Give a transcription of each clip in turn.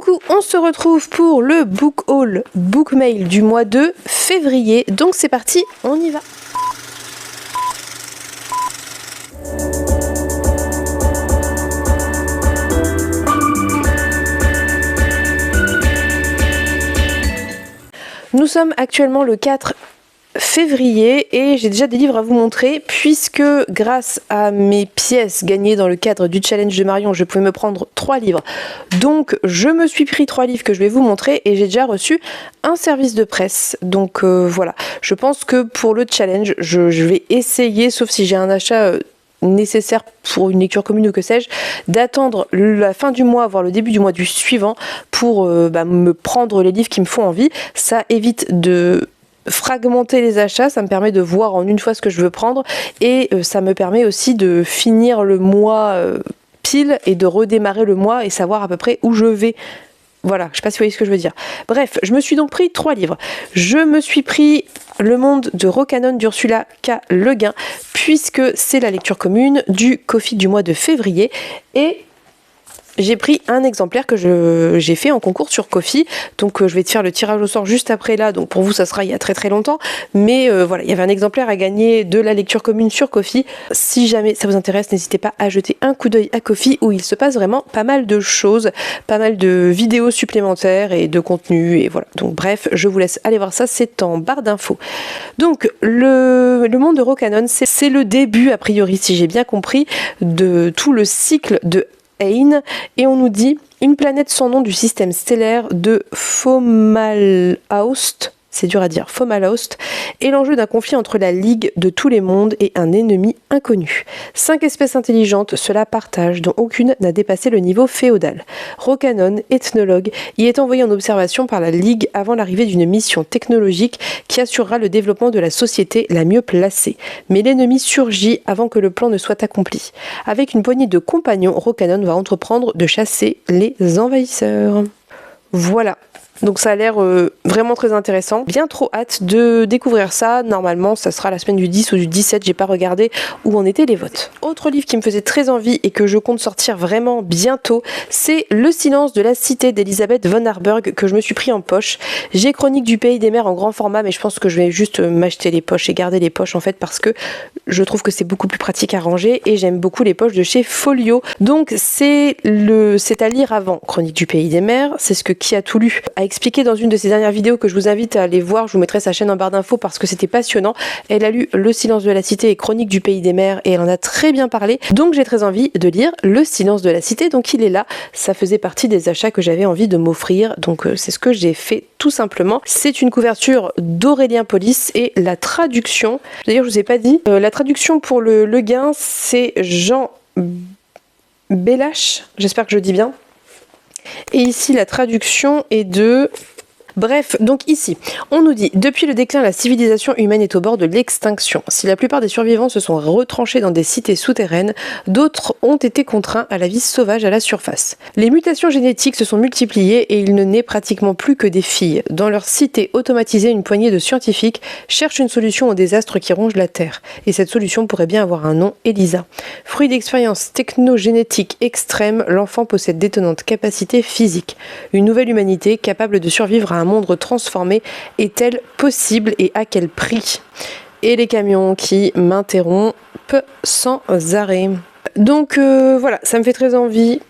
Coucou, on se retrouve pour le book haul book mail du mois de février. Donc c'est parti, on y va. Nous sommes actuellement le 4 février et j'ai déjà des livres à vous montrer puisque grâce à mes pièces gagnées dans le cadre du challenge de Marion, je pouvais me prendre 3 livres. Donc je me suis pris 3 livres que je vais vous montrer et j'ai déjà reçu un service de presse. Donc voilà, je pense que pour le challenge, je vais essayer, sauf si j'ai un achat nécessaire pour une lecture commune ou que sais-je, d'attendre la fin du mois, voire le début du mois du suivant pour me prendre les livres qui me font envie. Ça évite de fragmenter les achats, ça me permet de voir en une fois ce que je veux prendre et ça me permet aussi de finir le mois pile et de redémarrer le mois et savoir à peu près où je vais. Voilà, je sais pas si vous voyez ce que je veux dire. Bref, je me suis donc pris 3 livres. Je me suis pris Le Monde de Roquanon d'Ursula K. Le Guin, puisque c'est la lecture commune du Ko-fi du mois de février. Et j'ai pris un exemplaire que j'ai fait en concours sur Ko-fi, donc je vais te faire le tirage au sort juste après là, donc pour vous ça sera il y a très longtemps, mais voilà, il y avait un exemplaire à gagner de la lecture commune sur Ko-fi. Si jamais ça vous intéresse, n'hésitez pas à jeter un coup d'œil à Ko-fi où il se passe vraiment pas mal de choses, pas mal de vidéos supplémentaires et de contenu, et voilà, donc bref, je vous laisse aller voir ça, c'est en barre d'infos. Donc le Monde de Roquanon, c'est le début a priori, si j'ai bien compris, de tout le cycle de Ain, et on nous dit une planète sans nom du système stellaire de Fomalhaut, c'est dur à dire, Fomalhaut, est l'enjeu d'un conflit entre la Ligue de tous les mondes et un ennemi inconnu. 5 espèces intelligentes se la partagent, dont aucune n'a dépassé le niveau féodal. Roquanon, ethnologue, y est envoyé en observation par la Ligue avant l'arrivée d'une mission technologique qui assurera le développement de la société la mieux placée. Mais l'ennemi surgit avant que le plan ne soit accompli. Avec une poignée de compagnons, Roquanon va entreprendre de chasser les envahisseurs. Voilà. Donc ça a l'air vraiment très intéressant. Bien trop hâte de découvrir ça. Normalement, ça sera la semaine du 10 ou du 17. J'ai pas regardé où en étaient les votes. Autre livre qui me faisait très envie et que je compte sortir vraiment bientôt, c'est Le silence de la cité d'Elisabeth von Harburg que je me suis pris en poche. J'ai Chronique du pays des mers en grand format, mais je pense que je vais juste m'acheter les poches et garder les poches en fait parce que je trouve que c'est beaucoup plus pratique à ranger et j'aime beaucoup les poches de chez Folio. Donc c'est à lire avant Chronique du pays des mers. C'est ce que Qui a tout lu a expliqué dans une de ses dernières vidéos que je vous invite à aller voir. Je vous mettrai sa chaîne en barre d'infos parce que c'était passionnant. Elle a lu Le silence de la cité et Chronique du pays des mers et elle en a très bien parlé. Donc j'ai très envie de lire Le silence de la cité. Donc il est là. Ça faisait partie des achats que j'avais envie de m'offrir. Donc c'est ce que j'ai fait tout simplement. C'est une couverture d'Aurélien Polis et la traduction, d'ailleurs je vous ai pas dit, la traduction pour le Guin, c'est Jean Bellache. J'espère que je dis bien. Et ici, la traduction est de... Bref, donc ici, on nous dit « Depuis le déclin, la civilisation humaine est au bord de l'extinction. Si la plupart des survivants se sont retranchés dans des cités souterraines, d'autres ont été contraints à la vie sauvage à la surface. Les mutations génétiques se sont multipliées et il ne naît pratiquement plus que des filles. Dans leur cité automatisée, une poignée de scientifiques cherchent une solution au désastre qui ronge la Terre. Et cette solution pourrait bien avoir un nom, Elisa. Fruit d'expériences technogénétiques extrêmes, l'enfant possède d'étonnantes capacités physiques. Une nouvelle humanité capable de survivre à un monde transformé est-elle possible et à quel prix ? Et les camions qui m'interrompent sans arrêt. Donc voilà, ça me fait très envie.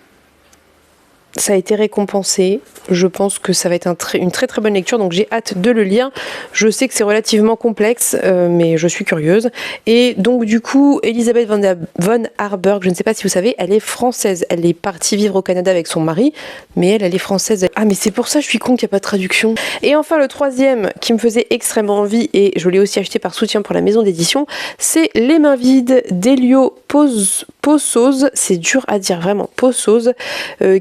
Ça a été récompensé. Je pense que ça va être une très bonne lecture, donc j'ai hâte de le lire. Je sais que c'est relativement complexe, mais je suis curieuse. Et donc du coup, Elisabeth von Harburg, je ne sais pas si vous savez, elle est française. Elle est partie vivre au Canada avec son mari, mais elle est française. Ah mais c'est pour ça que je suis con qu'il n'y a pas de traduction. Et enfin le troisième qui me faisait extrêmement envie, et je l'ai aussi acheté par soutien pour la maison d'édition, c'est Les mains vides d'Elio Poços, c'est dur à dire vraiment, Poços,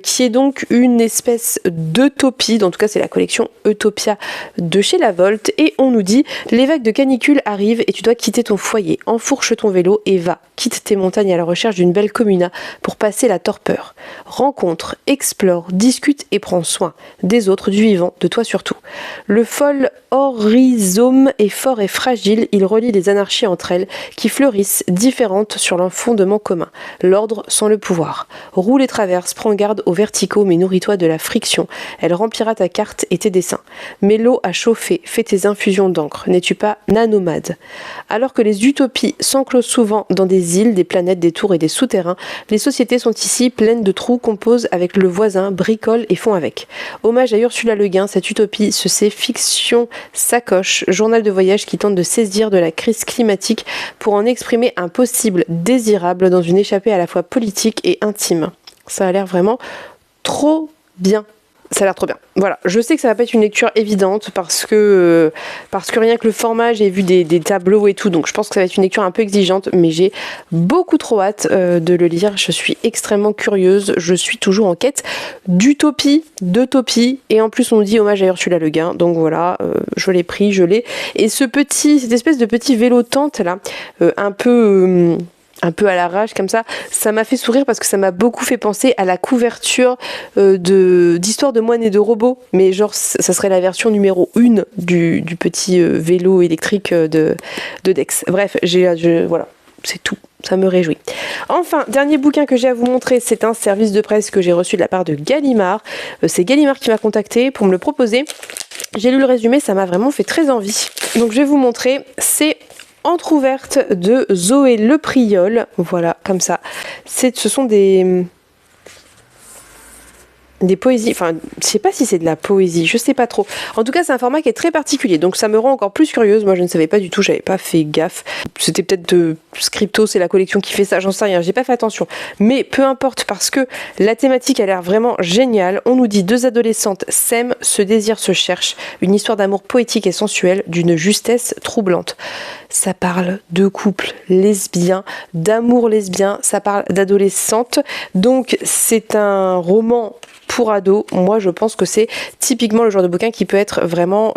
qui est donc une espèce d'utopie, en tout cas c'est la collection Utopia de chez La Volte, et on nous dit « Les vagues de canicule arrivent et tu dois quitter ton foyer, enfourche ton vélo et va, quitte tes montagnes à la recherche d'une belle communa pour passer la torpeur. Rencontre, explore, discute et prends soin des autres, du vivant, de toi surtout. Le fol horizome est fort et fragile, il relie les anarchies entre elles qui fleurissent différentes sur leur fondement commun. l'ordre sans le pouvoir. Roule et traverse, prends garde aux verticaux, mais nourris-toi de la friction. Elle remplira ta carte et tes dessins. Mets l'eau à chauffer, fais tes infusions d'encre. N'es-tu pas nanomade? Alors que les utopies s'enclosent souvent dans des îles, des planètes, des tours et des souterrains, les sociétés sont ici pleines de trous, composent avec le voisin, bricolent et font avec. Hommage à Ursula Le Guin, cette utopie se sait fiction sacoche, journal de voyage qui tente de saisir de la crise climatique pour en exprimer un possible désirable dans une échappée à la fois politique et intime. Ça a l'air vraiment trop bien. Ça a l'air trop bien. Voilà, je sais que ça va pas être une lecture évidente parce que rien que le format, j'ai vu des tableaux et tout, donc je pense que ça va être une lecture un peu exigeante, mais j'ai beaucoup trop hâte de le lire. Je suis extrêmement curieuse, je suis toujours en quête d'utopie, et en plus on nous dit hommage à Ursula Le Guin, donc voilà, je l'ai pris, et cette espèce de petit vélo tente là, un peu à l'arrache comme ça m'a fait sourire parce que ça m'a beaucoup fait penser à la couverture d'Histoire de moine et de robots, mais genre ça serait la version numéro 1 du petit vélo électrique de Dex. Bref, voilà, c'est tout. Ça me réjouit. Enfin, dernier bouquin que j'ai à vous montrer, c'est un service de presse que j'ai reçu de la part de Gallimard. C'est Gallimard qui m'a contacté pour me le proposer. J'ai lu le résumé, ça m'a vraiment fait très envie. Donc je vais vous montrer, c'est Entrouverte de Zoé Le Priol, voilà, comme ça. Ce sont des poésies, enfin, je sais pas si c'est de la poésie, je sais pas trop. En tout cas, c'est un format qui est très particulier, donc ça me rend encore plus curieuse. Moi, je ne savais pas du tout, j'avais pas fait gaffe. C'était peut-être de Scripto, c'est la collection qui fait ça, j'en sais rien, j'ai pas fait attention. Mais peu importe, parce que la thématique a l'air vraiment géniale. On nous dit 2 adolescentes s'aiment, se désirent, se cherchent. Une histoire d'amour poétique et sensuelle, d'une justesse troublante. Ça parle de couple lesbien, d'amour lesbien, ça parle d'adolescentes. Donc, c'est un roman pour ados. Moi, je pense que c'est typiquement le genre de bouquin qui peut être vraiment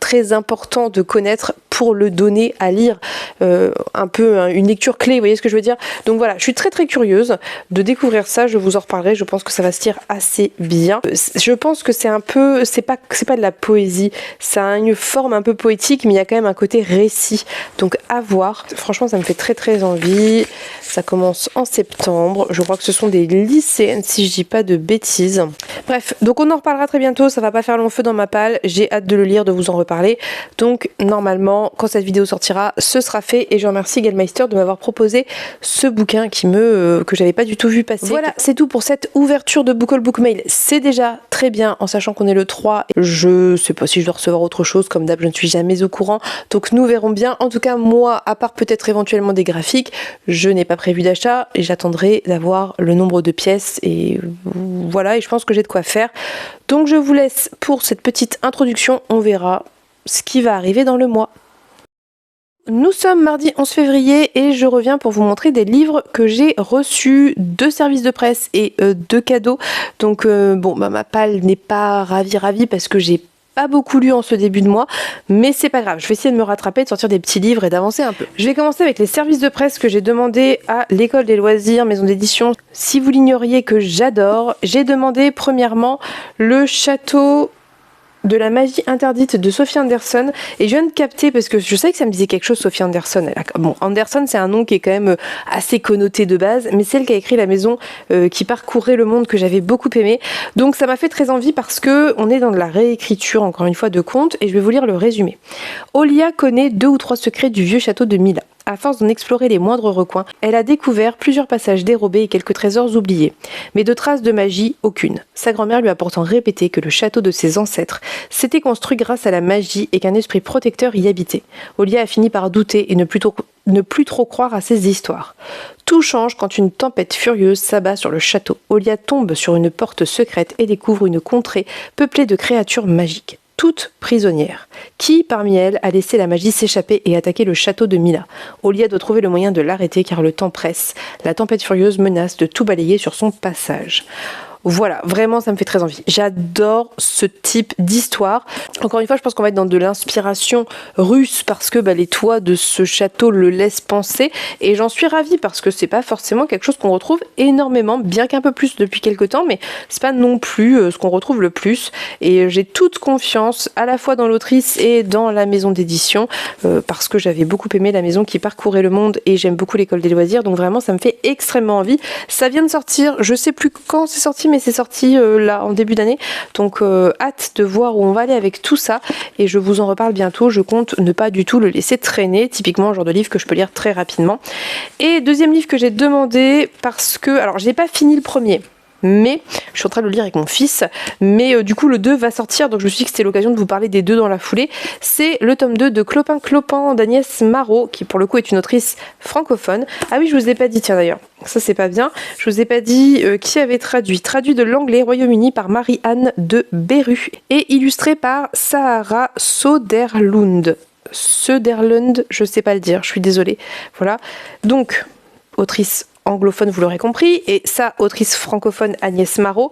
très important de connaître pour le donner à lire, un peu une lecture clé, vous voyez ce que je veux dire. Donc voilà, je suis très très curieuse de découvrir ça, je vous en reparlerai, je pense que ça va se lire assez bien. Je pense que c'est pas de la poésie, ça a une forme un peu poétique, mais il y a quand même un côté récit, donc à voir. Franchement, ça me fait très très envie. Ça commence en septembre, je crois que ce sont des lycéennes si je dis pas de bêtises. Bref, donc on en reparlera très bientôt, ça va pas faire long feu dans ma palle, j'ai hâte de le lire, de vous en reparler. Donc normalement, quand cette vidéo sortira, ce sera fait, et je remercie Gallmeister de m'avoir proposé ce bouquin que j'avais pas du tout vu passer. Voilà, c'est tout pour cette ouverture de Book Haul Book Mail. C'est déjà très bien, en sachant qu'on est le 3. Je sais pas si je dois recevoir autre chose, comme d'hab, je ne suis jamais au courant. Donc nous verrons bien. En tout cas, moi, à part peut-être éventuellement des graphiques, je n'ai pas prévu d'achat et j'attendrai d'avoir le nombre de pièces, et voilà, et je pense que j'ai de quoi faire. Donc je vous laisse pour cette petite introduction, on verra ce qui va arriver dans le mois. Nous sommes mardi 11 février et je reviens pour vous montrer des livres que j'ai reçus, 2 services de presse et 2 cadeaux. Donc ma palle n'est pas ravie parce que j'ai pas beaucoup lu en ce début de mois, mais c'est pas grave, je vais essayer de me rattraper, de sortir des petits livres et d'avancer un peu. Je vais commencer avec les services de presse que j'ai demandé à l'école des loisirs, maison d'édition. Si vous l'ignoriez, que j'adore, j'ai demandé premièrement le château de la magie interdite de Sophie Anderson, et je viens de capter, parce que je sais que ça me disait quelque chose, Sophie Anderson. Bon, Anderson, c'est un nom qui est quand même assez connoté de base, mais celle qui a écrit La maison qui parcourait le monde, que j'avais beaucoup aimé. Donc ça m'a fait très envie parce que on est dans de la réécriture, encore une fois, de contes, et je vais vous lire le résumé. Olia connaît 2 ou 3 secrets du vieux château de Mila. À force d'en explorer les moindres recoins, elle a découvert plusieurs passages dérobés et quelques trésors oubliés. Mais de traces de magie, aucune. Sa grand-mère lui a pourtant répété que le château de ses ancêtres s'était construit grâce à la magie et qu'un esprit protecteur y habitait. Olia a fini par douter et ne plus trop croire à ces histoires. Tout change quand une tempête furieuse s'abat sur le château. Olia tombe sur une porte secrète et découvre une contrée peuplée de créatures magiques. Toutes prisonnières. Qui, parmi elles, a laissé la magie s'échapper et attaquer le château de Mila? Olia doit trouver le moyen de l'arrêter car le temps presse. La tempête furieuse menace de tout balayer sur son passage. Voilà, vraiment ça me fait très envie. J'adore ce type d'histoire. Encore une fois, je pense qu'on va être dans de l'inspiration russe parce que les toits de ce château le laissent penser, et j'en suis ravie parce que c'est pas forcément quelque chose qu'on retrouve énormément, bien qu'un peu plus depuis quelques temps, mais c'est pas non plus ce qu'on retrouve le plus, et j'ai toute confiance à la fois dans l'autrice et dans la maison d'édition parce que j'avais beaucoup aimé La Maison qui parcourait le monde et j'aime beaucoup l'École des loisirs, donc vraiment ça me fait extrêmement envie. Ça vient de sortir, je sais plus quand c'est sorti, mais c'est sorti là en début d'année, donc hâte de voir où on va aller avec tout ça, et je vous en reparle bientôt. Je compte ne pas du tout le laisser traîner, typiquement le genre de livre que je peux lire très rapidement. Et deuxième livre que j'ai demandé parce que, alors j'ai pas fini le premier, mais je suis en train de le lire avec mon fils, mais du coup le 2 va sortir, donc je me suis dit que c'était l'occasion de vous parler des deux dans la foulée. C'est le tome 2 de Clopin Clopin d'Agnès Marot, qui pour le coup est une autrice francophone. Ah oui, je vous ai pas dit, tiens d'ailleurs, ça c'est pas bien, je vous ai pas dit qui avait traduit de l'anglais Royaume-Uni par Marie-Anne de Beru et illustré par Sahara Söderlund, je sais pas le dire, je suis désolée. Voilà, donc autrice anglophone, vous l'aurez compris, et ça, autrice francophone Agnès Marot.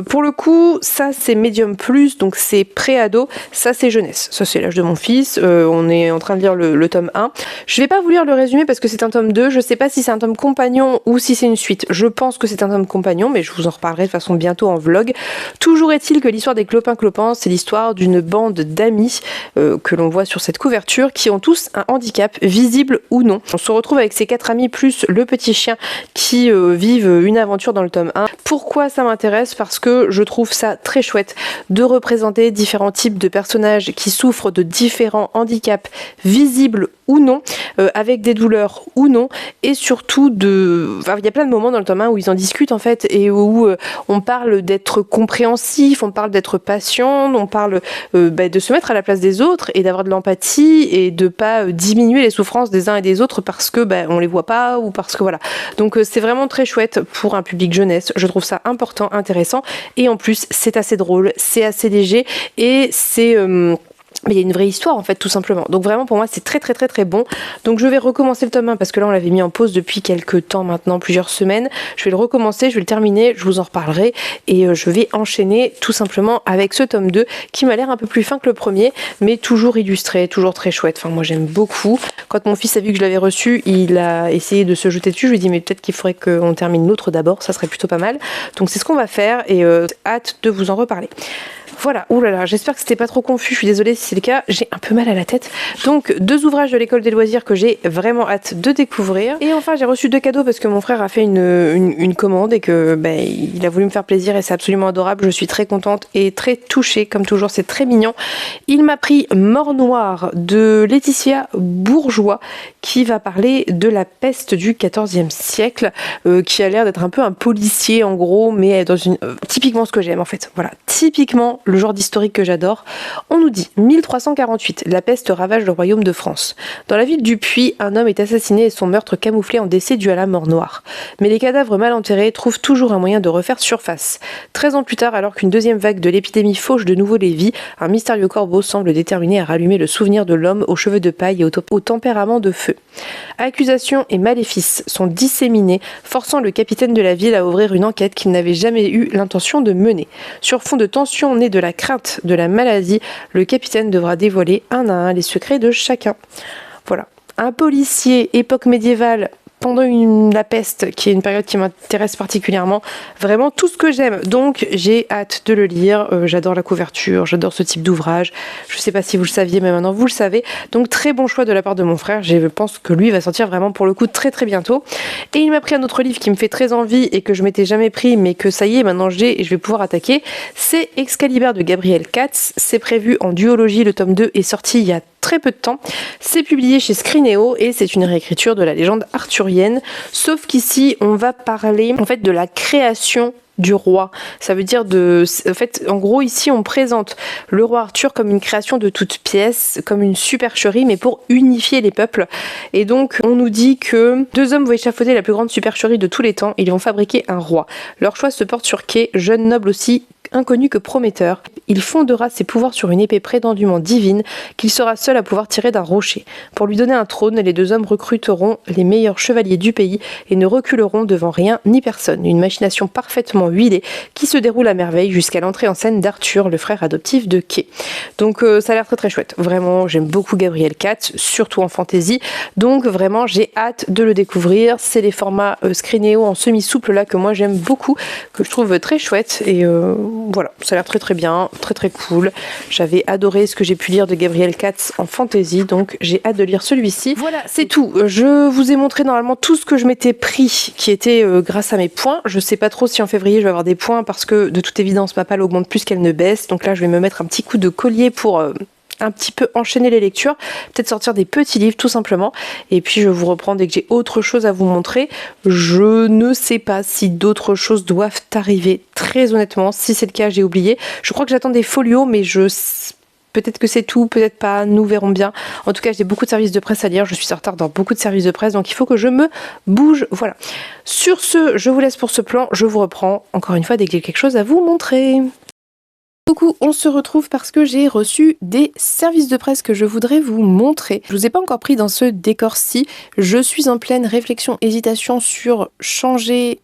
Pour le coup, ça c'est médium plus, donc c'est pré-ado, ça c'est jeunesse. Ça c'est l'âge de mon fils, on est en train de lire le tome 1. Je vais pas vous lire le résumé parce que c'est un tome 2, je sais pas si c'est un tome compagnon ou si c'est une suite. Je pense que c'est un tome compagnon, mais je vous en reparlerai de façon bientôt en vlog. Toujours est-il que l'histoire des Clopin Clopin, c'est l'histoire d'une bande d'amis que l'on voit sur cette couverture, qui ont tous un handicap, visible ou non. On se retrouve avec ces 4 amis plus le petit chien qui vivent une aventure dans le tome 1. Pourquoi ça m'intéresse? Parce que je trouve ça très chouette de représenter différents types de personnages qui souffrent de différents handicaps, visibles ou non, avec des douleurs ou non, et surtout il y a plein de moments dans le tome 1 où ils en discutent en fait, et où on parle d'être compréhensif, on parle d'être patient, on parle de se mettre à la place des autres et d'avoir de l'empathie et de pas diminuer les souffrances des uns et des autres parce que on les voit pas, ou parce que voilà. Donc c'est vraiment très chouette pour un public jeunesse, je trouve ça important, intéressant, et en plus c'est assez drôle, c'est assez léger, et c'est mais il y a une vraie histoire en fait, tout simplement. Donc vraiment pour moi c'est très très très très bon. Donc je vais recommencer le tome 1 parce que là on l'avait mis en pause depuis quelques temps maintenant, plusieurs semaines. Je vais le recommencer, je vais le terminer, je vous en reparlerai, et je vais enchaîner tout simplement avec ce tome 2 qui m'a l'air un peu plus fin que le premier, mais toujours illustré, toujours très chouette. Enfin moi j'aime beaucoup. Quand mon fils a vu que je l'avais reçu, il a essayé de se jeter dessus. Je lui ai dit mais peut-être qu'il faudrait qu'on termine l'autre d'abord, ça serait plutôt pas mal. Donc c'est ce qu'on va faire, et hâte de vous en reparler. Voilà, oulala, j'espère que c'était pas trop confus, je suis désolée si c'est le cas, j'ai un peu mal à la tête. Donc 2 ouvrages de l'École des loisirs que j'ai vraiment hâte de découvrir. Et enfin j'ai reçu 2 cadeaux parce que mon frère a fait une commande et que il a voulu me faire plaisir, et c'est absolument adorable. Je suis très contente et très touchée, comme toujours, c'est très mignon. Il m'a pris Mort Noire de Laetitia Bourgeois, qui va parler de la peste du XIVe siècle, qui a l'air d'être un peu un policier en gros, mais dans typiquement ce que j'aime en fait. Voilà, typiquement le genre d'historique que j'adore. On nous dit 1348, la peste ravage le royaume de France. Dans la ville du Puy, un homme est assassiné et son meurtre camouflé en décès dû à la mort noire. Mais les cadavres mal enterrés trouvent toujours un moyen de refaire surface. 13 ans plus tard, alors qu'une deuxième vague de l'épidémie fauche de nouveau les vies, un mystérieux corbeau semble déterminé à rallumer le souvenir de l'homme aux cheveux de paille et au tempérament de feu. Accusations et maléfices sont disséminés, forçant le capitaine de la ville à ouvrir une enquête qu'il n'avait jamais eu l'intention de mener. Sur fond de tension née de la crainte de la maladie, le capitaine devra dévoiler un à un les secrets de chacun. Voilà. Un policier, époque médiévale, pendant la peste, qui est une période qui m'intéresse particulièrement, vraiment tout ce que j'aime. Donc j'ai hâte de le lire, j'adore la couverture, j'adore ce type d'ouvrage. Je sais pas si vous le saviez, mais maintenant vous le savez. Donc très bon choix de la part de mon frère, je pense que lui va sortir vraiment pour le coup très très bientôt. Et il m'a pris un autre livre qui me fait très envie et que je m'étais jamais pris, mais que ça y est, maintenant j'ai et je vais pouvoir attaquer. C'est Excalibur de Gabriel Katz, c'est prévu en duologie, le tome 2 est sorti il y a très peu de temps. C'est publié chez Scrinéo et c'est une réécriture de la légende arthurienne, sauf qu'ici on va parler en fait de la création du roi. Ça veut dire en fait, en gros ici on présente le roi Arthur comme une création de toutes pièces, comme une supercherie, mais pour unifier les peuples. Et donc on nous dit que 2 hommes vont échafauder la plus grande supercherie de tous les temps, ils vont fabriquer un roi. Leur choix se porte sur Kay, jeune noble aussi inconnu que prometteur. Il fondera ses pouvoirs sur une épée prétendument divine qu'il sera seul à pouvoir tirer d'un rocher. Pour lui donner un trône, les deux hommes recruteront les meilleurs chevaliers du pays et ne reculeront devant rien ni personne. Une machination parfaitement huilée qui se déroule à merveille jusqu'à l'entrée en scène d'Arthur, le frère adoptif de Kay. Donc ça a l'air très très chouette. Vraiment, j'aime beaucoup Gabriel Katz, surtout en fantasy. Donc vraiment, j'ai hâte de le découvrir. C'est les formats Screenéo en semi-souple là que moi j'aime beaucoup, que je trouve très chouette. Et voilà, ça a l'air très très bien, très très cool. J'avais adoré ce que j'ai pu lire de Gabriel Katz en fantasy, donc j'ai hâte de lire celui-ci. Voilà, c'est tout. Je vous ai montré normalement tout ce que je m'étais pris, qui était grâce à mes points. Je sais pas trop si en février je vais avoir des points parce que de toute évidence ma palle augmente plus qu'elle ne baisse. Donc là je vais me mettre un petit coup de collier pour un petit peu enchaîner les lectures, peut-être sortir des petits livres tout simplement, et puis je vous reprends dès que j'ai autre chose à vous montrer. Je ne sais pas si d'autres choses doivent arriver, très honnêtement. Si c'est le cas, j'ai oublié. Je crois que j'attends des folios, mais peut-être que c'est tout, peut-être pas, nous verrons bien. En tout cas, j'ai beaucoup de services de presse à lire, je suis en retard dans beaucoup de services de presse, donc il faut que je me bouge, voilà. Sur ce, je vous laisse pour ce plan, je vous reprends encore une fois dès que j'ai quelque chose à vous montrer. Coucou, on se retrouve parce que j'ai reçu des services de presse que je voudrais vous montrer. Je vous ai pas encore pris dans ce décor-ci, je suis en pleine réflexion, hésitation sur changer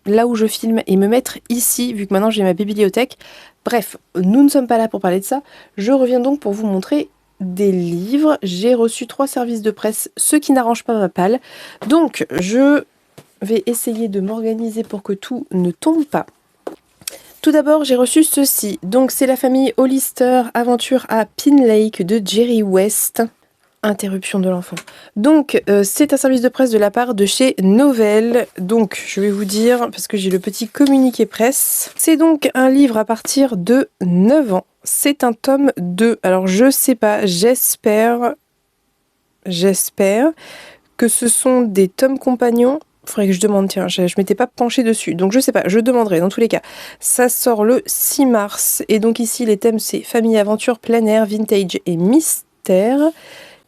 là où je filme et me mettre ici, vu que maintenant j'ai ma bibliothèque. Bref, nous ne sommes pas là pour parler de ça. Je reviens donc pour vous montrer des livres. J'ai reçu 3 services de presse, ce qui n'arrange pas ma palle. Donc, je vais essayer de m'organiser pour que tout ne tombe pas. Tout d'abord, j'ai reçu ceci. Donc, c'est la famille Hollister, Aventure à Pin Lake de Jerry West. Interruption de l'enfant. Donc, c'est un service de presse de la part de chez Novell. Donc, je vais vous dire, parce que j'ai le petit communiqué presse. C'est donc un livre à partir de 9 ans. C'est un tome 2. Alors, je sais pas, j'espère que ce sont des tomes compagnons. Faudrait que je demande, tiens, je m'étais pas penchée dessus. Donc, je sais pas, je demanderai dans tous les cas. Ça sort le 6 mars. Et donc, ici, les thèmes, c'est famille, aventure, plein air, vintage et mystère.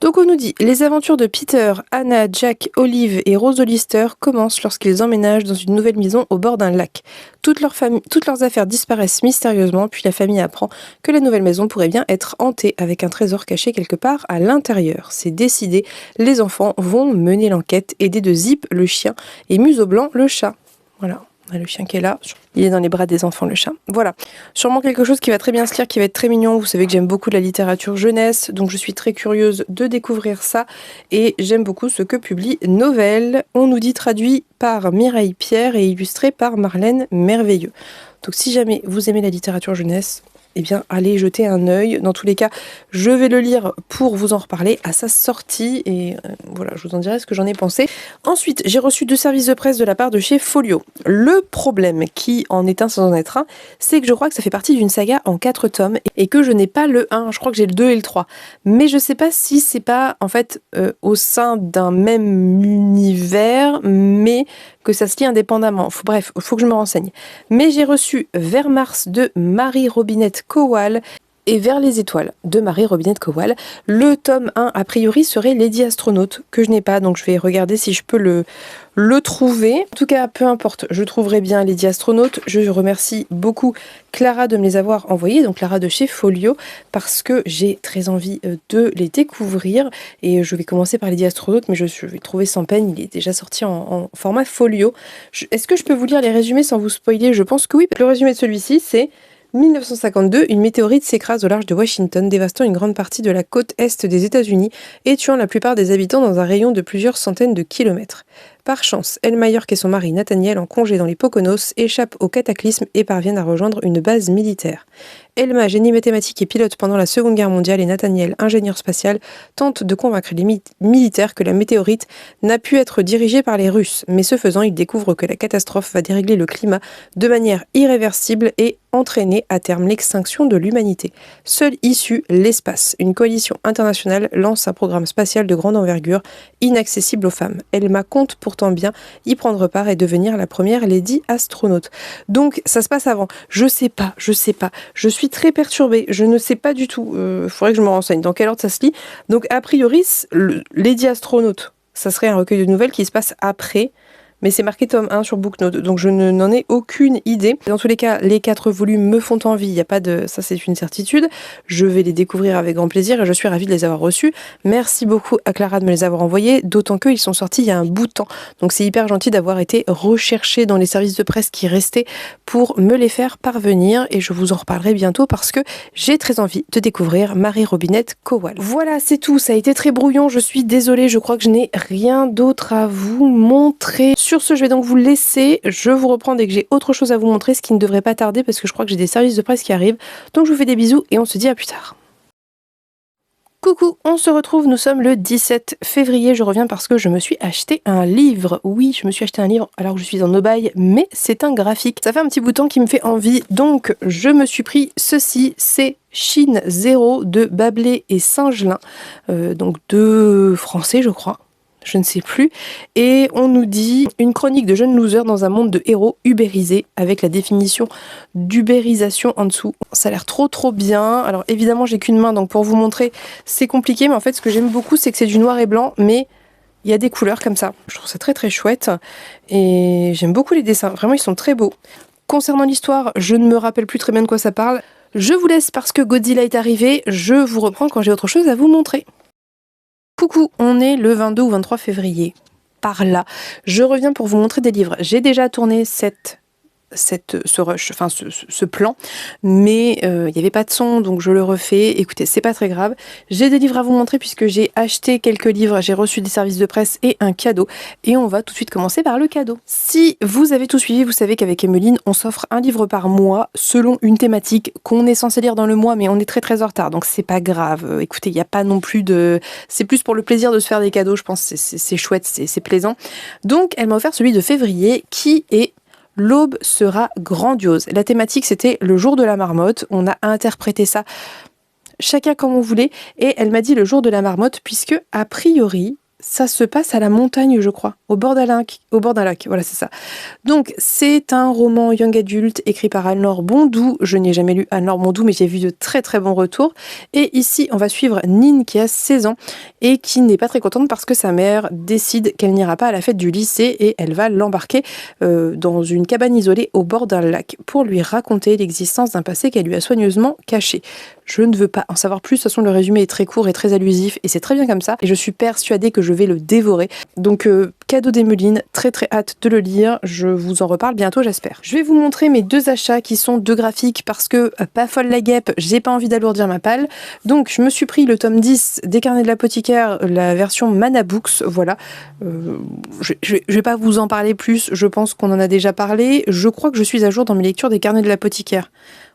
Donc on nous dit, les aventures de Peter, Anna, Jack, Olive et Rose Hollister commencent lorsqu'ils emménagent dans une nouvelle maison au bord d'un lac. Toutes leurs affaires disparaissent mystérieusement, puis la famille apprend que la nouvelle maison pourrait bien être hantée avec un trésor caché quelque part à l'intérieur. C'est décidé, les enfants vont mener l'enquête, aidés de Zip, le chien, et Museau Blanc, le chat. Voilà. Le chien qui est là, il est dans les bras des enfants, le chat. Voilà, sûrement quelque chose qui va très bien se lire, qui va être très mignon. Vous savez que j'aime beaucoup la littérature jeunesse, donc je suis très curieuse de découvrir ça. Et j'aime beaucoup ce que publie Novell. On nous dit traduit par Mireille Pierre et illustré par Marlène Merveilleux. Donc si jamais vous aimez la littérature jeunesse, eh bien, allez jeter un œil. Dans tous les cas, je vais le lire pour vous en reparler à sa sortie. Et voilà, je vous en dirai ce que j'en ai pensé. Ensuite, j'ai reçu 2 services de presse de la part de chez Folio. Le problème, qui en est un sans en être un, c'est que je crois que ça fait partie d'une saga en 4 tomes et que je n'ai pas le 1. Je crois que j'ai le 2 et le 3. Mais je sais pas si c'est pas, en fait, au sein d'un même univers, mais que ça se lit indépendamment. Bref, il faut que je me renseigne. Mais j'ai reçu Vers Mars de Marie-Robinette Kowal et Vers les étoiles de Marie-Robinette Kowal. Le tome 1, a priori, serait Lady Astronaute, que je n'ai pas, donc je vais regarder si je peux le trouver. En tout cas, peu importe, je trouverai bien Lady Astronaute. Je remercie beaucoup Clara de me les avoir envoyés, donc Clara de chez Folio, parce que j'ai très envie de les découvrir. Et je vais commencer par Lady Astronaute, mais je vais trouver sans peine, il est déjà sorti en format Folio. Est-ce que je peux vous lire les résumés sans vous spoiler? Je pense que oui. Le résumé de celui-ci, c'est 1952, une météorite s'écrase au large de Washington, dévastant une grande partie de la côte est des États-Unis et tuant la plupart des habitants dans un rayon de plusieurs centaines de kilomètres. Par chance, Elle York et son mari Nathaniel, en congé dans les Poconos, échappent au cataclysme et parviennent à rejoindre une base militaire. Elma, génie mathématique et pilote pendant la Seconde Guerre mondiale, et Nathaniel, ingénieur spatial, tentent de convaincre les militaires que la météorite n'a pu être dirigée par les Russes. Mais ce faisant, ils découvrent que la catastrophe va dérégler le climat de manière irréversible et entraîner à terme l'extinction de l'humanité. Seule issue, l'espace. Une coalition internationale lance un programme spatial de grande envergure, inaccessible aux femmes. Elma compte pourtant bien y prendre part et devenir la première Lady Astronaute. Donc ça se passe avant. Je sais pas. Je suis très perturbée. Je ne sais pas du tout. Faudrait que je me renseigne. Dans quel ordre ça se lit? Donc a priori, Lady Astronaute, ça serait un recueil de nouvelles qui se passe après mais c'est marqué tome 1 sur Booknote, donc je n'en ai aucune idée. Dans tous les cas, les 4 volumes me font envie, il n'y a pas de... ça c'est une certitude. Je vais les découvrir avec grand plaisir et je suis ravie de les avoir reçus. Merci beaucoup à Clara de me les avoir envoyés, d'autant qu'ils sont sortis il y a un bout de temps. Donc c'est hyper gentil d'avoir été recherché dans les services de presse qui restaient pour me les faire parvenir, et je vous en reparlerai bientôt parce que j'ai très envie de découvrir Marie-Robinette Kowal. Voilà, c'est tout, ça a été très brouillon, je suis désolée, je crois que je n'ai rien d'autre à vous montrer. Sur ce, je vais donc vous laisser, je vous reprends dès que j'ai autre chose à vous montrer, ce qui ne devrait pas tarder parce que je crois que j'ai des services de presse qui arrivent. Donc je vous fais des bisous et on se dit à plus tard. Coucou, on se retrouve, nous sommes le 17 février, je reviens parce que je me suis acheté un livre. Oui, je me suis acheté un livre alors que je suis en no-buy, mais c'est un graphique. Ça fait un petit bout de temps qui me fait envie, donc je me suis pris ceci, c'est Chine 0 de Bablé et Singelin, donc deux Français je crois. Je ne sais plus, et on nous dit une chronique de jeunes losers dans un monde de héros ubérisés, avec la définition d'ubérisation en dessous. Ça a l'air trop bien. Alors évidemment j'ai qu'une main, donc pour vous montrer c'est compliqué, mais en fait ce que j'aime beaucoup c'est que c'est du noir et blanc, mais il y a des couleurs comme ça. Je trouve ça très chouette, et j'aime beaucoup les dessins, vraiment ils sont très beaux. Concernant l'histoire, je ne me rappelle plus très bien de quoi ça parle. Je vous laisse parce que Godzilla est arrivé, je vous reprends quand j'ai autre chose à vous montrer. Coucou, on est le 22 ou 23 février, par là. Je reviens pour vous montrer des livres. J'ai déjà tourné ce rush, enfin ce plan, mais il n'y avait pas de son, donc je le refais. Écoutez, c'est pas très grave. J'ai des livres à vous montrer puisque j'ai acheté quelques livres, j'ai reçu des services de presse et un cadeau. Et on va tout de suite commencer par le cadeau. Si vous avez tout suivi, vous savez qu'avec Emmeline, on s'offre un livre par mois selon une thématique qu'on est censé lire dans le mois, mais on est très en retard, donc c'est pas grave. Écoutez, il n'y a pas non plus de... C'est plus pour le plaisir de se faire des cadeaux, je pense, c'est chouette, c'est plaisant. Donc elle m'a offert celui de février qui est L'aube sera grandiose. La thématique, c'était le jour de la marmotte. On a interprété ça chacun comme on voulait. Et elle m'a dit le jour de la marmotte, puisque, a priori, ça se passe à la montagne, je crois, au bord d'un lac. Voilà, c'est ça. Donc, c'est un roman young adulte écrit par Anne-Laure Bondou. Je n'ai jamais lu Anne-Laure Bondou, mais j'ai vu de très bons retours. Et ici, on va suivre Nine, qui a 16 ans et qui n'est pas très contente parce que sa mère décide qu'elle n'ira pas à la fête du lycée et elle va l'embarquer dans une cabane isolée au bord d'un lac pour lui raconter l'existence d'un passé qu'elle lui a soigneusement caché. Je ne veux pas en savoir plus, de toute façon le résumé est très court et très allusif et c'est très bien comme ça, et je suis persuadée que je vais le dévorer. Donc cadeau d'Emmeline, très hâte de le lire, je vous en reparle bientôt j'espère. Je vais vous montrer mes deux achats qui sont deux graphiques parce que pas folle la guêpe, j'ai pas envie d'alourdir ma palle. Donc je me suis pris le tome 10 des Carnets de l'apothicaire, la version Mana Books, voilà. Je vais pas vous en parler plus, je pense qu'on en a déjà parlé. Je crois que je suis à jour dans mes lectures des Carnets de l'apothicaire.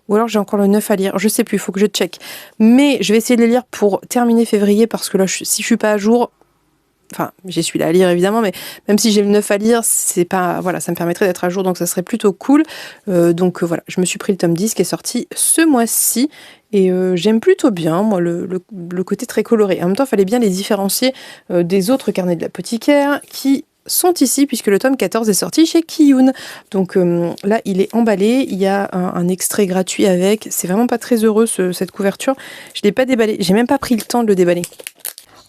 Ou alors j'ai encore le 9 à lire, je sais plus, il faut que je check. Mais je vais essayer de les lire pour terminer février parce que là, si je suis pas à jour, enfin, j'ai celui-là à lire évidemment, mais même si j'ai le 9 à lire, c'est pas, voilà, ça me permettrait d'être à jour, donc ça serait plutôt cool. Donc voilà, je me suis pris le tome 10 qui est sorti ce mois-ci. Et j'aime plutôt bien, moi, le côté très coloré. En même temps, il fallait bien les différencier des autres carnets de l'apothicaire qui sont ici puisque le tome 14 est sorti chez Kiyun. Donc là il est emballé, il y a un extrait gratuit avec, c'est vraiment pas très heureux cette couverture, je l'ai pas déballé, j'ai même pas pris le temps de le déballer.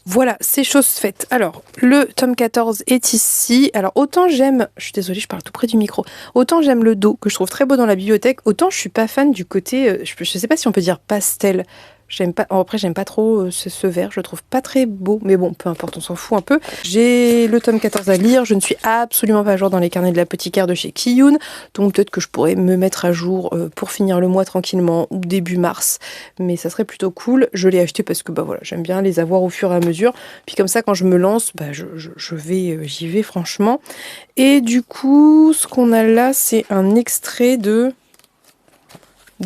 Voilà, c'est chose faite. Alors, le tome 14 est ici. Alors, autant j'aime... Je suis désolée, je parle tout près du micro. Autant j'aime le dos, que je trouve très beau dans la bibliothèque, autant je suis pas fan du côté... je sais pas si on peut dire pastel. J'aime pas, après j'aime pas trop ce vert, je le trouve pas très beau, mais bon, peu importe, on s'en fout un peu. J'ai le tome 14 à lire, je ne suis absolument pas à jour dans les carnets de l'apothicaire de chez Kiyun, donc peut-être que je pourrais me mettre à jour pour finir le mois tranquillement, ou début mars, mais ça serait plutôt cool. Je l'ai acheté parce que bah voilà, j'aime bien les avoir au fur et à mesure, puis comme ça quand je me lance, bah j'y vais franchement. Et du coup, ce qu'on a là, c'est un extrait de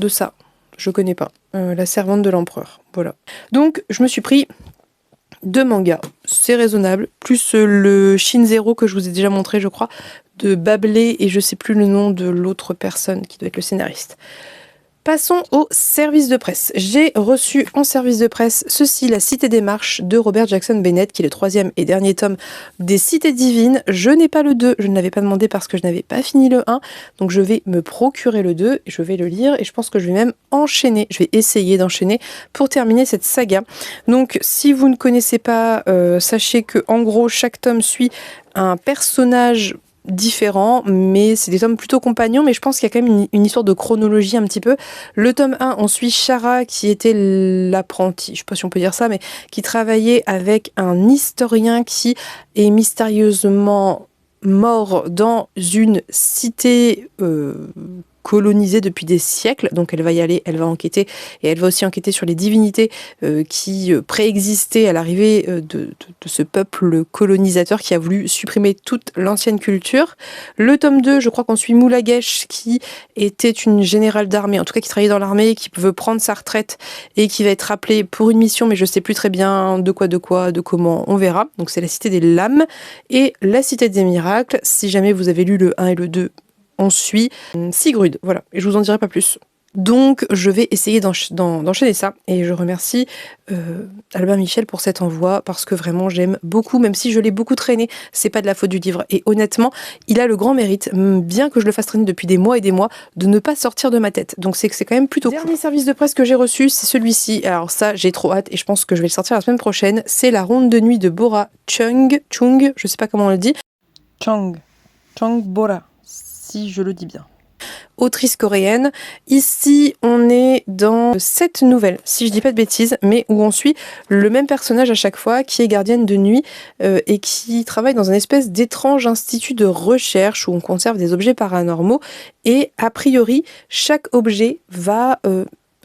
ça. Je connais pas. La servante de l'empereur. Voilà. Donc, je me suis pris 2 mangas. C'est raisonnable. Plus le Shin Zero que je vous ai déjà montré, je crois, de Bablé et je sais plus le nom de l'autre personne qui doit être le scénariste. Passons au service de presse. J'ai reçu en service de presse ceci, La Cité des Marches de Robert Jackson Bennett, qui est le 3e et dernier tome des Cités Divines. Je n'ai pas le 2, je ne l'avais pas demandé parce que je n'avais pas fini le 1, donc je vais me procurer le 2, je vais le lire et je pense que je vais même enchaîner, je vais essayer d'enchaîner pour terminer cette saga. Donc si vous ne connaissez pas, sachez que en gros chaque tome suit un personnage différents, mais c'est des tomes plutôt compagnons, mais je pense qu'il y a quand même une histoire de chronologie un petit peu. Le tome 1, on suit Shara, qui était l'apprenti, je sais pas si on peut dire ça, mais qui travaillait avec un historien qui est mystérieusement mort dans une cité colonisée depuis des siècles. Donc elle va y aller, elle va enquêter, et elle va aussi enquêter sur les divinités qui préexistaient à l'arrivée de ce peuple colonisateur qui a voulu supprimer toute l'ancienne culture. Le tome 2, je crois qu'on suit Moulagesh, qui était une générale d'armée, en tout cas qui travaillait dans l'armée, qui veut prendre sa retraite et qui va être appelée pour une mission, mais je sais plus très bien de comment, on verra. Donc c'est la cité des lames et la cité des miracles. Si jamais vous avez lu le 1 et le 2, on suit Sigrud, voilà, et je vous en dirai pas plus. Donc je vais essayer d'enchaîner ça, et je remercie Albin Michel pour cet envoi, parce que vraiment j'aime beaucoup, même si je l'ai beaucoup traîné, c'est pas de la faute du livre, et honnêtement, il a le grand mérite, bien que je le fasse traîner depuis des mois et des mois, de ne pas sortir de ma tête. Donc c'est quand même plutôt cool. Dernier service de presse que j'ai reçu, c'est celui-ci. Alors ça, j'ai trop hâte, et je pense que je vais le sortir la semaine prochaine. C'est La Ronde de nuit de Bora Chung, je sais pas comment on le dit. Chung Bora, si je le dis bien. Autrice coréenne. Ici, on est dans 7 nouvelles, si je dis pas de bêtises, mais où on suit le même personnage à chaque fois, qui est gardienne de nuit et qui travaille dans une espèce d'étrange institut de recherche où on conserve des objets paranormaux. Et a priori, chaque objet va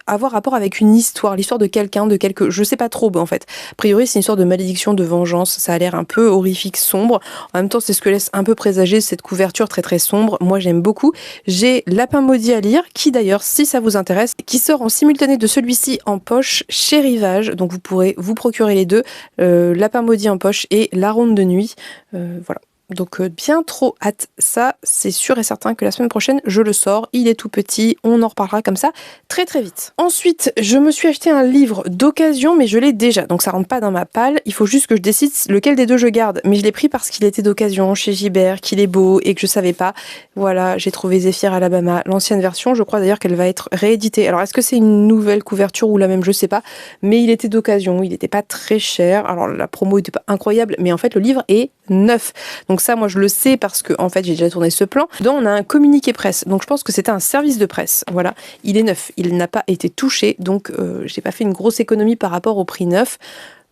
avoir rapport avec une histoire, l'histoire de quelqu'un, je sais pas trop, en fait. A priori, c'est une histoire de malédiction, de vengeance, ça a l'air un peu horrifique, sombre. En même temps, c'est ce que laisse un peu présager cette couverture très très sombre. Moi, j'aime beaucoup. J'ai Lapin maudit à lire, qui d'ailleurs, si ça vous intéresse, qui sort en simultané de celui-ci en poche chez Rivage, donc vous pourrez vous procurer les deux, Lapin maudit en poche et La Ronde de nuit, voilà. Donc bien trop hâte, ça c'est sûr et certain que la semaine prochaine je le sors, il est tout petit, on en reparlera comme ça très très vite. Ensuite je me suis acheté un livre d'occasion, mais je l'ai déjà, donc ça rentre pas dans ma palle, il faut juste que je décide lequel des deux je garde, mais je l'ai pris parce qu'il était d'occasion chez Gibert, qu'il est beau et que je savais pas. Voilà, j'ai trouvé Zephyr Alabama, l'ancienne version, je crois d'ailleurs qu'elle va être rééditée. Alors est-ce que c'est une nouvelle couverture ou la même, je sais pas, mais il était d'occasion, il n'était pas très cher, alors la promo était pas incroyable, mais en fait le livre est neuf. Donc ça, moi, je le sais parce que, en fait, j'ai déjà tourné ce plan. Dedans, on a un communiqué presse. Donc, je pense que c'était un service de presse. Voilà. Il est neuf. Il n'a pas été touché. Donc, j'ai pas fait une grosse économie par rapport au prix neuf.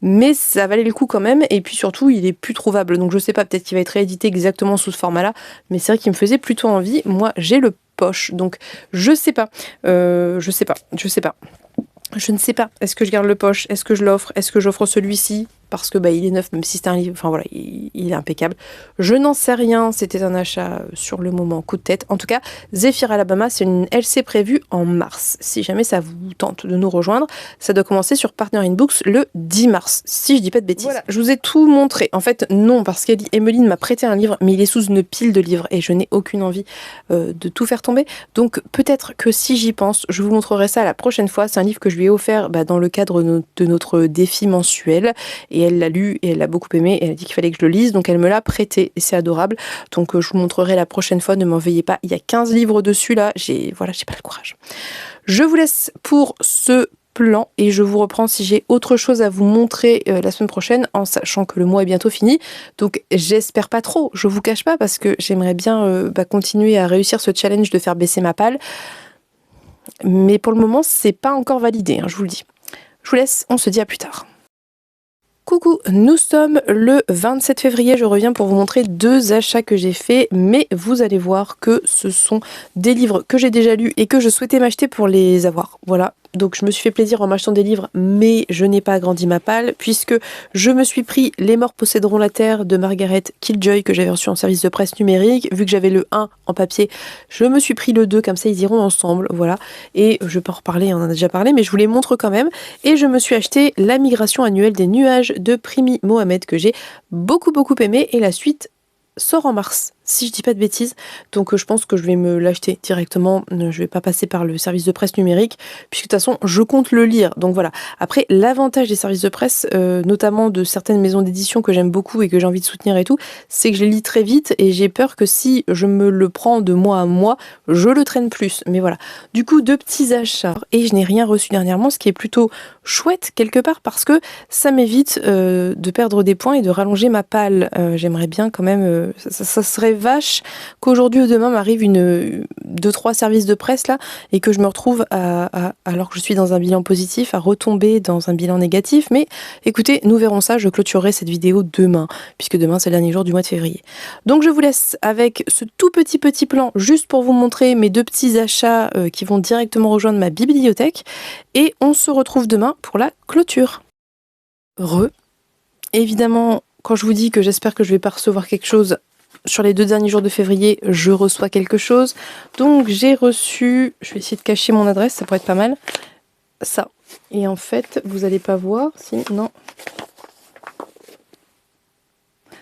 Mais ça valait le coup quand même. Et puis, surtout, il est plus trouvable. Donc, je sais pas. Peut-être qu'il va être réédité exactement sous ce format-là. Mais c'est vrai qu'il me faisait plutôt envie. Moi, j'ai le poche. Donc, je sais pas. Je sais pas. Je ne sais pas. Est-ce que je garde le poche? Est-ce que je l'offre? Est-ce que j'offre celui-ci? Parce que il est neuf, même si c'est un livre. Enfin voilà, il est impeccable. Je n'en sais rien. C'était un achat sur le moment, coup de tête. En tout cas, Zephyr Alabama, c'est une LC prévue en mars. Si jamais ça vous tente de nous rejoindre, ça doit commencer sur Partner in Books le 10 mars, si je dis pas de bêtises. Voilà, je vous ai tout montré. En fait, non, parce qu'Emeline m'a prêté un livre, mais il est sous une pile de livres et je n'ai aucune envie de tout faire tomber. Donc peut-être que si j'y pense, je vous montrerai ça la prochaine fois. C'est un livre que je lui ai offert dans le cadre de notre défi mensuel. Et elle l'a lu et elle l'a beaucoup aimé et elle a dit qu'il fallait que je le lise, donc elle me l'a prêté et c'est adorable. Donc je vous montrerai la prochaine fois, ne m'en veuillez pas. Il y a 15 livres dessus là, j'ai pas le courage. Je vous laisse pour ce plan et je vous reprends si j'ai autre chose à vous montrer la semaine prochaine, en sachant que le mois est bientôt fini. Donc j'espère pas trop, je vous cache pas, parce que j'aimerais bien continuer à réussir ce challenge de faire baisser ma palle. Mais pour le moment, c'est pas encore validé, je vous le dis. Je vous laisse, on se dit à plus tard. Coucou, nous sommes le 27 février, je reviens pour vous montrer 2 achats que j'ai faits, mais vous allez voir que ce sont des livres que j'ai déjà lus et que je souhaitais m'acheter pour les avoir. Voilà, donc je me suis fait plaisir en m'achetant des livres, mais je n'ai pas agrandi ma palle, puisque je me suis pris Les morts posséderont la terre de Margaret Killjoy, que j'avais reçu en service de presse numérique. Vu que j'avais le 1 en papier, je me suis pris le 2, comme ça ils iront ensemble, voilà. Et je peux en reparler, on en a déjà parlé, mais je vous les montre quand même. Et je me suis acheté La migration annuelle des nuages de Primi Mohamed, que j'ai beaucoup aimé, et la suite sort en mars, si je dis pas de bêtises. Donc je pense que je vais me l'acheter directement, je vais pas passer par le service de presse numérique, puisque de toute façon je compte le lire. Donc voilà. Après, l'avantage des services de presse, notamment de certaines maisons d'édition que j'aime beaucoup et que j'ai envie de soutenir et tout, c'est que je les lis très vite et j'ai peur que si je me le prends de mois à mois, je le traîne plus. Mais voilà. Du coup, 2 petits achats, et je n'ai rien reçu dernièrement, ce qui est plutôt chouette quelque part, parce que ça m'évite de perdre des points et de rallonger ma palle. J'aimerais bien quand même, ça serait vache qu'aujourd'hui ou demain m'arrive 2-3 services de presse là et que je me retrouve alors que je suis dans un bilan positif à retomber dans un bilan négatif. Mais écoutez, nous verrons ça. Je clôturerai cette vidéo demain puisque demain c'est le dernier jour du mois de février. Donc je vous laisse avec ce tout petit plan juste pour vous montrer mes 2 petits achats qui vont directement rejoindre ma bibliothèque et on se retrouve demain pour la clôture. Évidemment, quand je vous dis que j'espère que je vais pas recevoir quelque chose sur les 2 derniers jours de février, je reçois quelque chose. Donc j'ai reçu, je vais essayer de cacher mon adresse, ça pourrait être pas mal, ça. Et en fait, vous allez pas voir, si, non.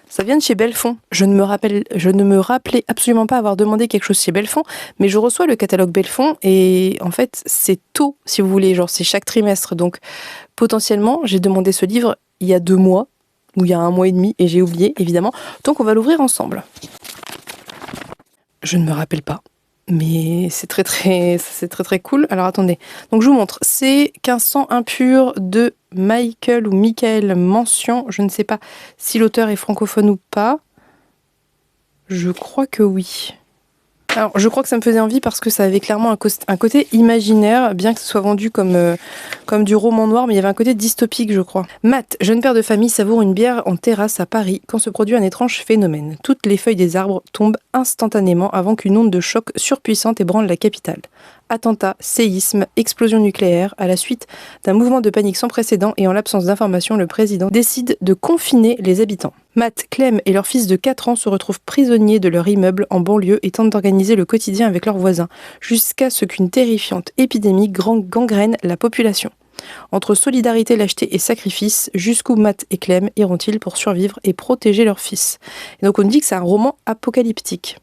Ça vient de chez Belfond. Je ne me rappelais absolument pas avoir demandé quelque chose chez Belfond, mais je reçois le catalogue Belfond et en fait, c'est tôt, si vous voulez, genre c'est chaque trimestre. Donc potentiellement, j'ai demandé ce livre il y a 2 mois, ou il y a 1 mois et demi, et j'ai oublié, évidemment. Donc on va l'ouvrir ensemble. Je ne me rappelle pas, mais c'est très cool. Alors attendez, donc je vous montre. C'est qu'un sang impur de Michael Mention. Je ne sais pas si l'auteur est francophone ou pas. Je crois que oui. Alors, je crois que ça me faisait envie parce que ça avait clairement un côté imaginaire, bien que ce soit vendu comme du roman noir, mais il y avait un côté dystopique, je crois. Matt, jeune père de famille, savoure une bière en terrasse à Paris quand se produit un étrange phénomène. Toutes les feuilles des arbres tombent instantanément avant qu'une onde de choc surpuissante ébranle la capitale. Attentat, séisme, explosion nucléaire, à la suite d'un mouvement de panique sans précédent et en l'absence d'informations, le président décide de confiner les habitants. Matt, Clem et leur fils de 4 ans se retrouvent prisonniers de leur immeuble en banlieue et tentent d'organiser le quotidien avec leurs voisins, jusqu'à ce qu'une terrifiante épidémie gangrène la population. Entre solidarité, lâcheté et sacrifice, jusqu'où Matt et Clem iront-ils pour survivre et protéger leur fils? Et donc on dit que c'est un roman apocalyptique.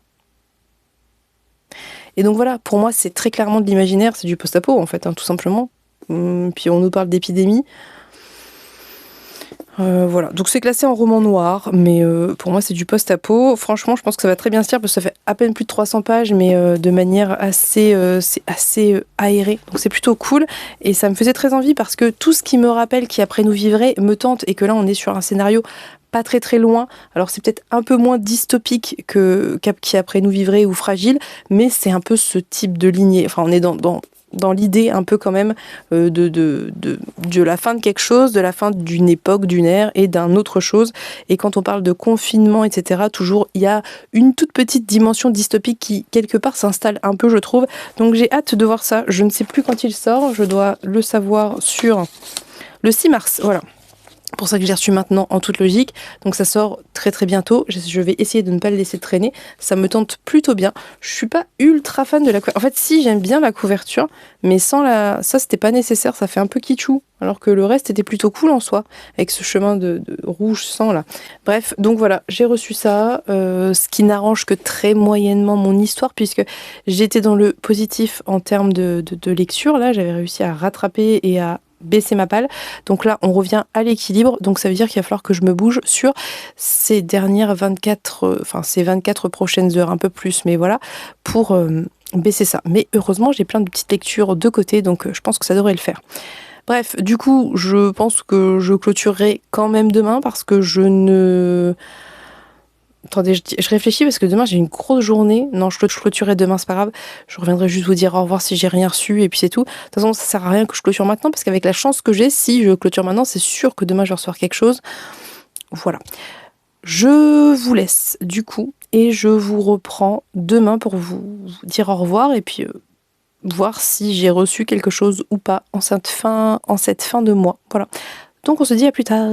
Et donc voilà, pour moi c'est très clairement de l'imaginaire, c'est du post-apo en fait, hein, tout simplement. Puis on nous parle d'épidémie. Voilà, donc c'est classé en roman noir, mais pour moi c'est du post-apo. Franchement, je pense que ça va très bien se lire parce que ça fait à peine plus de 300 pages, mais de manière assez aérée. Donc c'est plutôt cool et ça me faisait très envie parce que tout ce qui me rappelle qui après nous vivrait me tente et que là on est sur un scénario pas très loin. Alors c'est peut-être un peu moins dystopique que qui après nous vivrait ou Fragile, mais c'est un peu ce type de lignée. Enfin, on est dans l'idée un peu quand même de la fin de quelque chose, de la fin d'une époque, d'une ère et d'un autre chose. Et quand on parle de confinement, etc., toujours il y a une toute petite dimension dystopique qui quelque part s'installe un peu, je trouve. Donc j'ai hâte de voir ça. Je ne sais plus quand il sort, je dois le savoir sur le 6 mars, voilà. Pour ça que j'ai reçu maintenant en toute logique. Donc ça sort très bientôt. Je vais essayer de ne pas le laisser traîner. Ça me tente plutôt bien. Je suis pas ultra fan de la couverture. En fait, si, j'aime bien la couverture, mais sans ça c'était pas nécessaire. Ça fait un peu kitschou. Alors que le reste était plutôt cool en soi, avec ce chemin de rouge sang là. Bref, donc voilà, j'ai reçu ça, ce qui n'arrange que très moyennement mon histoire, puisque j'étais dans le positif en termes de lecture. Là, j'avais réussi à rattraper et à baisser ma palle. Donc là, on revient à l'équilibre. Donc ça veut dire qu'il va falloir que je me bouge sur ces dernières 24 prochaines heures, un peu plus, mais voilà, pour baisser ça. Mais heureusement, j'ai plein de petites lectures de côté, donc je pense que ça devrait le faire. Bref, du coup, je pense que je clôturerai quand même demain parce que je ne... Attendez, je réfléchis parce que demain j'ai une grosse journée. Non, je clôturerai demain, c'est pas grave. Je reviendrai juste vous dire au revoir si j'ai rien reçu et puis c'est tout. De toute façon, ça sert à rien que je clôture maintenant parce qu'avec la chance que j'ai, si je clôture maintenant, c'est sûr que demain je vais recevoir quelque chose. Voilà. Je vous laisse du coup et je vous reprends demain pour vous dire au revoir et puis voir si j'ai reçu quelque chose ou pas en cette fin de mois. Voilà. Donc on se dit à plus tard.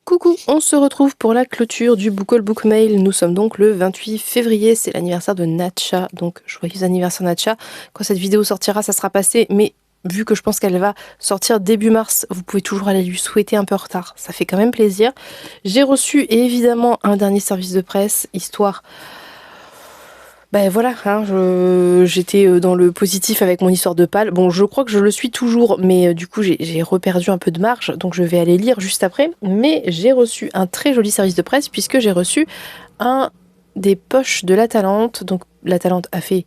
Coucou, on se retrouve pour la clôture du Book Haul Book Mail. Nous sommes donc le 28 février, c'est l'anniversaire de Natcha, donc joyeux anniversaire Natcha. Quand cette vidéo sortira, ça sera passé, mais vu que je pense qu'elle va sortir début mars, vous pouvez toujours aller lui souhaiter un peu en retard, ça fait quand même plaisir. J'ai reçu évidemment un dernier service de presse, histoire... Ben voilà, hein, j'étais dans le positif avec mon histoire de pâle. Bon, je crois que je le suis toujours, mais du coup j'ai reperdu un peu de marge, donc je vais aller lire juste après. Mais j'ai reçu un très joli service de presse puisque j'ai reçu un des poches de La Talente. Donc La Talente a fait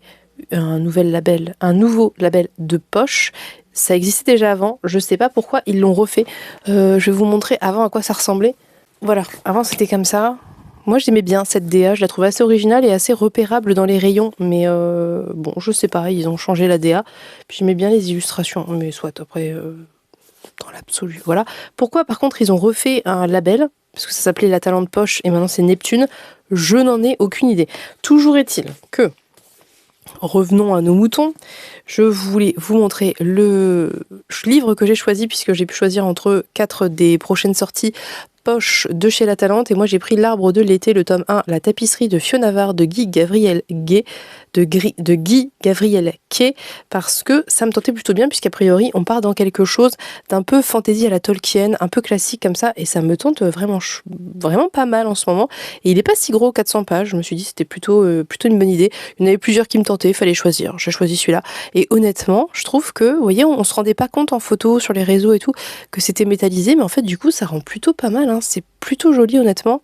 un nouveau label de poche. Ça existait déjà avant, je sais pas pourquoi ils l'ont refait. Je vais vous montrer avant à quoi ça ressemblait. Voilà, avant c'était comme ça. Moi j'aimais bien cette DA, je la trouvais assez originale et assez repérable dans les rayons, mais bon je sais pas, ils ont changé la DA, puis j'aimais bien les illustrations, mais soit après dans l'absolu, voilà. Pourquoi par contre ils ont refait un label, parce que ça s'appelait La Talente Poche et maintenant c'est Neptune, je n'en ai aucune idée. Toujours est-il que, revenons à nos moutons, je voulais vous montrer le livre que j'ai choisi, puisque j'ai pu choisir entre 4 des prochaines sorties poche de chez La Talente, et moi j'ai pris L'Arbre de l'été, le tome 1, La tapisserie de Fiona Var de Guy Gavriel Gay, de Guy Gavriel Kay, parce que ça me tentait plutôt bien, puisqu'a priori on part dans quelque chose d'un peu fantasy à la Tolkien, un peu classique comme ça, et ça me tente vraiment, vraiment pas mal en ce moment, et il est pas si gros, 400 pages, je me suis dit c'était plutôt une bonne idée. Il y en avait plusieurs qui me tentaient, il fallait choisir, j'ai choisi celui-là, et honnêtement je trouve que, vous voyez, on se rendait pas compte en photo sur les réseaux et tout que c'était métallisé, mais en fait du coup ça rend plutôt pas mal, hein. C'est plutôt joli honnêtement,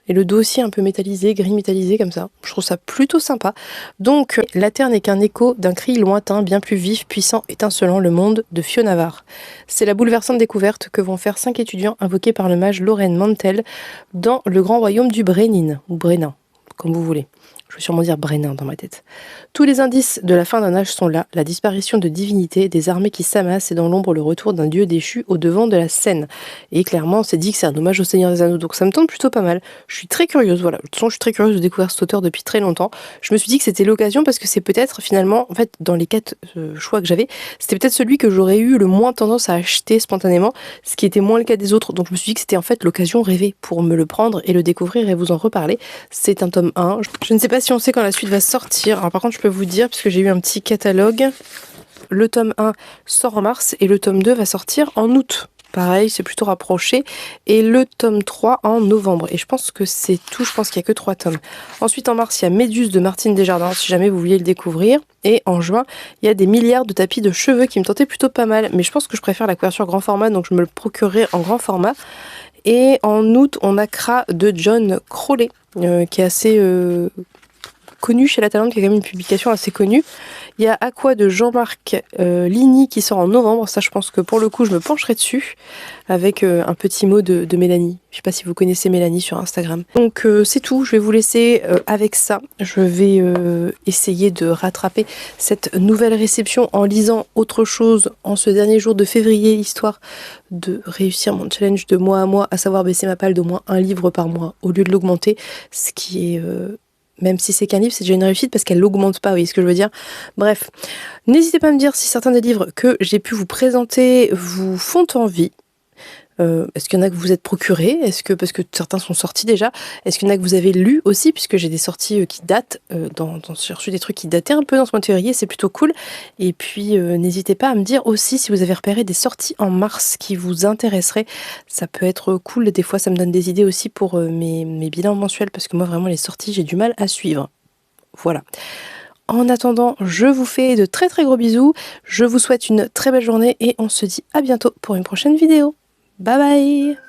et le dos aussi un peu métallisé, gris métallisé comme ça, je trouve ça plutôt sympa. Donc la Terre n'est qu'un écho d'un cri lointain, bien plus vif, puissant, étincelant, le monde de Fiona Var. C'est la bouleversante découverte que vont faire 5 étudiants invoqués par le mage Lorraine Mantel dans le grand royaume du Brenin, ou Brennan, comme vous voulez. Je vais sûrement dire Brennan dans ma tête. Tous les indices de la fin d'un âge sont là, la disparition de divinités, des armées qui s'amassent et dans l'ombre le retour d'un dieu déchu au devant de la scène. Et clairement, on s'est dit que c'est un hommage au Seigneur des Anneaux, donc ça me tente plutôt pas mal. Je suis très curieuse, voilà. De toute façon, je suis très curieuse de découvrir cet auteur depuis très longtemps. Je me suis dit que c'était l'occasion parce que c'est peut-être finalement, en fait, dans les 4 choix que j'avais, c'était peut-être celui que j'aurais eu le moins tendance à acheter spontanément, ce qui était moins le cas des autres. Donc je me suis dit que c'était en fait l'occasion rêvée pour me le prendre et le découvrir et vous en reparler. C'est un tome 1. Je ne sais pas si on sait quand la suite va sortir. Alors par contre, je peux vous dire, puisque j'ai eu un petit catalogue, le tome 1 sort en mars et le tome 2 va sortir en août. Pareil, c'est plutôt rapproché. Et le tome 3 en novembre. Et je pense que c'est tout, je pense qu'il n'y a que 3 tomes. Ensuite, en mars, il y a Méduse de Martine Desjardins, si jamais vous vouliez le découvrir. Et en juin, il y a des milliards de tapis de cheveux qui me tentaient plutôt pas mal. Mais je pense que je préfère la couverture grand format, donc je me le procurerai en grand format. Et en août, on a Cra de John Crowley, qui est assez connu chez La Talente, qui est quand même une publication assez connue. Il y a Aqua de Jean-Marc Ligny qui sort en novembre. Ça, je pense que pour le coup, je me pencherai dessus avec un petit mot de Mélanie. Je sais pas si vous connaissez Mélanie sur Instagram. Donc c'est tout. Je vais vous laisser avec ça. Je vais essayer de rattraper cette nouvelle réception en lisant autre chose en ce dernier jour de février, histoire de réussir mon challenge de mois à mois, à savoir baisser ma palle d'au moins un livre par mois au lieu de l'augmenter, ce qui est même si c'est qu'un livre, c'est déjà une réussite parce qu'elle l'augmente pas, vous voyez ce que je veux dire. Bref, n'hésitez pas à me dire si certains des livres que j'ai pu vous présenter vous font envie. Est-ce qu'il y en a que vous êtes procurés? Est-ce que, parce que certains sont sortis déjà, est-ce qu'il y en a que vous avez lus aussi, puisque j'ai des sorties qui datent, j'ai reçu des trucs qui dataient un peu dans ce mois de février, c'est plutôt cool. Et puis n'hésitez pas à me dire aussi si vous avez repéré des sorties en mars qui vous intéresseraient. Ça peut être cool, des fois ça me donne des idées aussi pour mes bilans mensuels, parce que moi vraiment les sorties j'ai du mal à suivre. Voilà. En attendant, je vous fais de très très gros bisous, je vous souhaite une très belle journée et on se dit à bientôt pour une prochaine vidéo. Bye bye!